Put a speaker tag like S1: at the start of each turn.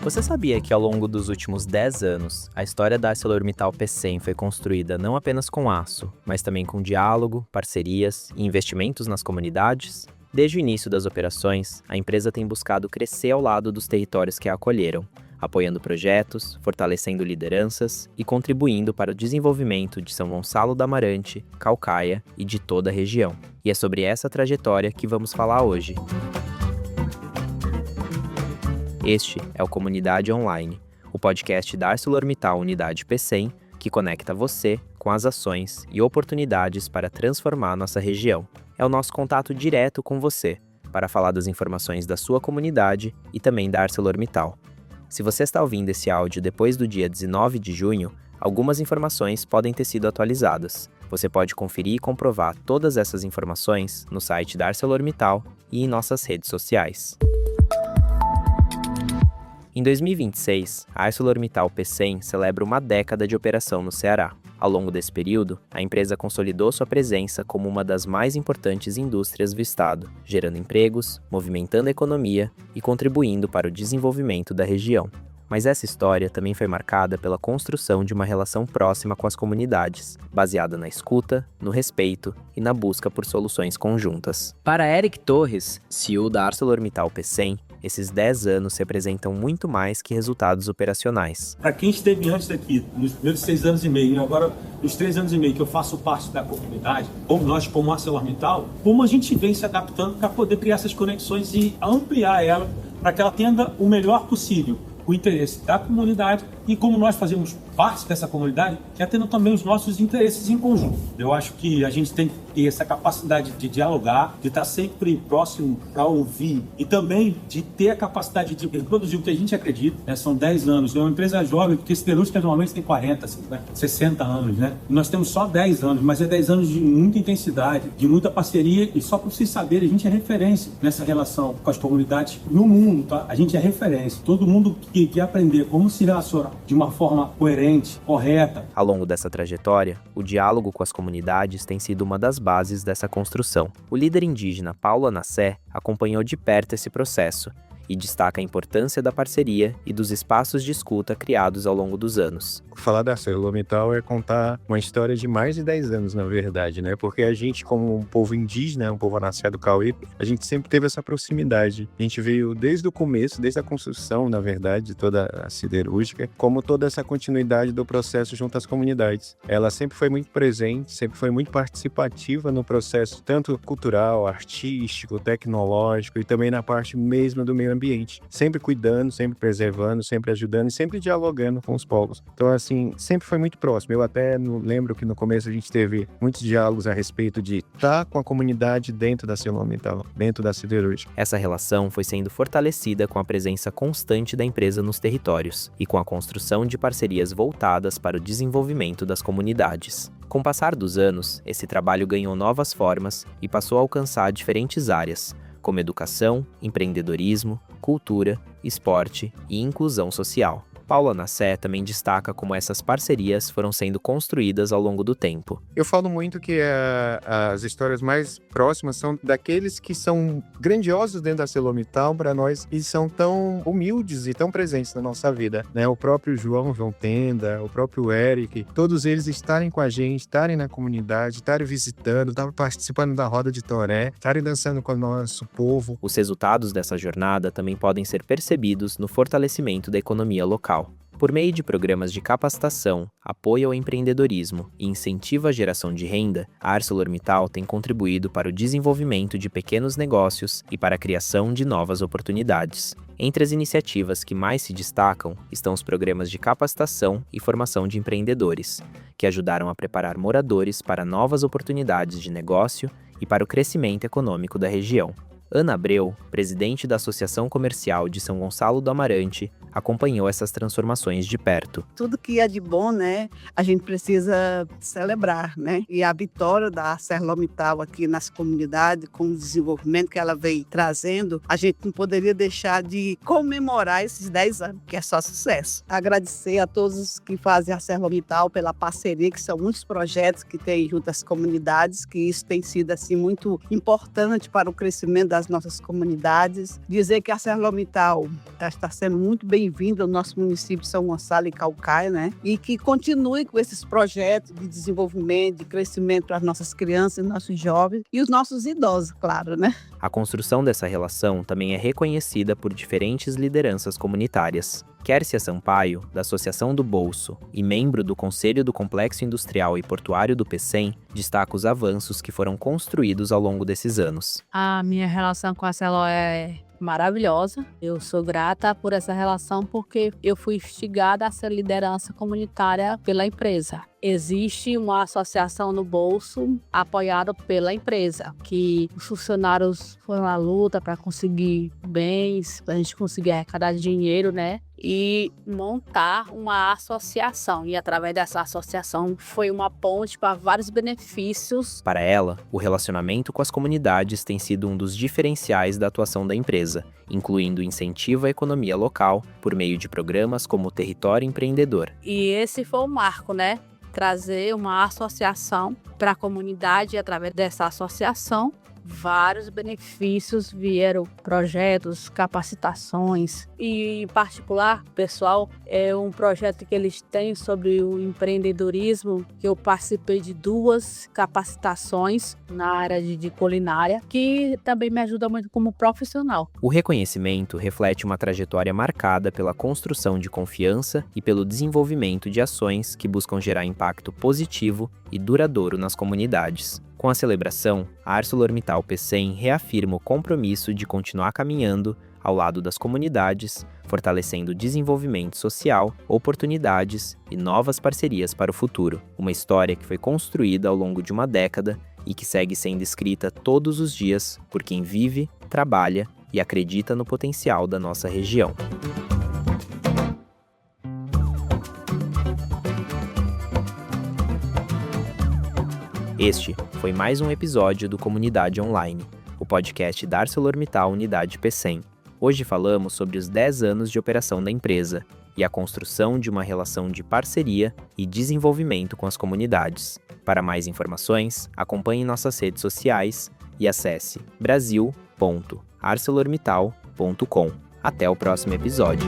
S1: Você sabia que ao longo dos últimos 10 anos, a história da ArcelorMittal Pecém foi construída não apenas com aço, mas também com diálogo, parcerias e investimentos nas comunidades? Desde o início das operações, a empresa tem buscado crescer ao lado dos territórios que a acolheram, apoiando projetos, fortalecendo lideranças e contribuindo para o desenvolvimento de São Gonçalo do Amarante, Caucaia e de toda a região. E é sobre essa trajetória que vamos falar hoje. Este é o Comunidade Online, o podcast da ArcelorMittal Unidade Pecém, que conecta você com as ações e oportunidades para transformar nossa região. É o nosso contato direto com você, para falar das informações da sua comunidade e também da ArcelorMittal. Se você está ouvindo esse áudio depois do dia 19 de junho, algumas informações podem ter sido atualizadas. Você pode conferir e comprovar todas essas informações no site da ArcelorMittal e em nossas redes sociais. Em 2026, a ArcelorMittal Pecém celebra uma década de operação no Ceará. Ao longo desse período, a empresa consolidou sua presença como uma das mais importantes indústrias do estado, gerando empregos, movimentando a economia e contribuindo para o desenvolvimento da região. Mas essa história também foi marcada pela construção de uma relação próxima com as comunidades, baseada na escuta, no respeito e na busca por soluções conjuntas. Para Eric Torres, CEO da ArcelorMittal Pecém, esses 10 anos representam muito mais que resultados operacionais.
S2: Para quem esteve antes daqui, nos primeiros 6 anos e meio, e agora nos 3 anos e meio que eu faço parte da comunidade, como nós, como ArcelorMittal, como a gente vem se adaptando para poder criar essas conexões e ampliar ela para que ela tenha o melhor possível o interesse da comunidade e como nós fazemos parte dessa comunidade, que é tendo também os nossos interesses em conjunto. Eu acho que a gente tem que ter essa capacidade de dialogar, de estar sempre próximo para ouvir e também de ter a capacidade de produzir o que a gente acredita. Né? São 10 anos, é uma empresa jovem, porque siderúrgica normalmente tem 40, 50, 60 anos. Né? E nós temos só 10 anos, mas é 10 anos de muita intensidade, de muita parceria e só para vocês saberem, a gente é referência nessa relação com as comunidades no mundo. Tá? A gente é referência. Todo mundo que aprender como se relacionar de uma forma coerente, correta.
S1: Ao longo dessa trajetória, o diálogo com as comunidades tem sido uma das bases dessa construção. O líder indígena Paulo Anassé acompanhou de perto esse processo e destaca a importância da parceria e dos espaços de escuta criados ao longo dos anos.
S3: Falar da ArcelorMittal é contar uma história de mais de 10 anos, na verdade, né? Porque a gente, como um povo indígena, um povo anassé do Cauê, a gente sempre teve essa proximidade. A gente veio desde o começo, desde a construção, na verdade, de toda a siderúrgica, como toda essa continuidade do processo junto às comunidades. Ela sempre foi muito presente, sempre foi muito participativa no processo, tanto cultural, artístico, tecnológico e também na parte mesmo do meio ambiente, sempre cuidando, sempre preservando, sempre ajudando e sempre dialogando com os povos. Então, assim, sempre foi muito próximo. Eu até lembro que no começo a gente teve muitos diálogos a respeito de estar com a comunidade dentro da ArcelorMittal, dentro da siderúrgica.
S1: Essa relação foi sendo fortalecida com a presença constante da empresa nos territórios e com a construção de parcerias voltadas para o desenvolvimento das comunidades. Com o passar dos anos, esse trabalho ganhou novas formas e passou a alcançar diferentes áreas, como educação, empreendedorismo, cultura, esporte e inclusão social. Paulo Anassé também destaca como essas parcerias foram sendo construídas ao longo do tempo.
S3: Eu falo muito que as histórias mais próximas são daqueles que são grandiosos dentro da ArcelorMittal para nós e são tão humildes e tão presentes na nossa vida, né? O próprio João Tenda, o próprio Eric, todos eles estarem com a gente, estarem na comunidade, estarem visitando, estarem participando da roda de Toré, estarem dançando com o nosso povo.
S1: Os resultados dessa jornada também podem ser percebidos no fortalecimento da economia local. Por meio de programas de capacitação, apoio ao empreendedorismo e incentivo à geração de renda, a ArcelorMittal tem contribuído para o desenvolvimento de pequenos negócios e para a criação de novas oportunidades. Entre as iniciativas que mais se destacam estão os programas de capacitação e formação de empreendedores, que ajudaram a preparar moradores para novas oportunidades de negócio e para o crescimento econômico da região. Ana Abreu, presidente da Associação Comercial de São Gonçalo do Amarante, acompanhou essas transformações de perto.
S4: Tudo que é de bom, né, a gente precisa celebrar, né? E a vitória da ArcelorMittal aqui nas comunidades, com o desenvolvimento que ela vem trazendo, a gente não poderia deixar de comemorar esses 10 anos, que é só sucesso. Agradecer a todos que fazem a ArcelorMittal pela parceria, que são muitos projetos que tem junto às comunidades, que isso tem sido assim muito importante para o crescimento da das nossas comunidades. Dizer que a ArcelorMittal está sendo muito bem-vinda ao nosso município de São Gonçalo e Caucaia, né? E que continue com esses projetos de desenvolvimento, de crescimento para as nossas crianças, nossos jovens e os nossos idosos, claro, né?
S1: A construção dessa relação também é reconhecida por diferentes lideranças comunitárias. Kércia Sampaio, da Associação do Bolso e membro do Conselho do Complexo Industrial e Portuário do PECEM, destaca os avanços que foram construídos ao longo desses anos.
S5: A minha relação com a Arcelor é maravilhosa. Eu sou grata por essa relação porque eu fui instigada a ser liderança comunitária pela empresa. Existe uma associação no bolso apoiada pela empresa, que os funcionários foram à luta para conseguir bens, para a gente conseguir arrecadar dinheiro, né? E montar uma associação. E através dessa associação foi uma ponte para vários benefícios.
S1: Para ela, o relacionamento com as comunidades tem sido um dos diferenciais da atuação da empresa, incluindo incentivo à economia local por meio de programas como o Território Empreendedor.
S5: E esse foi o marco, né? Trazer uma associação para a comunidade e através dessa associação vários benefícios vieram, projetos, capacitações e, em particular, pessoal, é um projeto que eles têm sobre o empreendedorismo, que eu participei de 2 capacitações na área de culinária, que também me ajuda muito como profissional.
S1: O reconhecimento reflete uma trajetória marcada pela construção de confiança e pelo desenvolvimento de ações que buscam gerar impacto positivo e duradouro nas comunidades. Com a celebração, a ArcelorMittal PECEM reafirma o compromisso de continuar caminhando ao lado das comunidades, fortalecendo o desenvolvimento social, oportunidades e novas parcerias para o futuro. Uma história que foi construída ao longo de uma década e que segue sendo escrita todos os dias por quem vive, trabalha e acredita no potencial da nossa região. Este foi mais um episódio do Comunidade Online, o podcast da ArcelorMittal Unidade PECEM. Hoje falamos sobre os 10 anos de operação da empresa e a construção de uma relação de parceria e desenvolvimento com as comunidades. Para mais informações, acompanhe nossas redes sociais e acesse brasil.arcelormittal.com. Até o próximo episódio.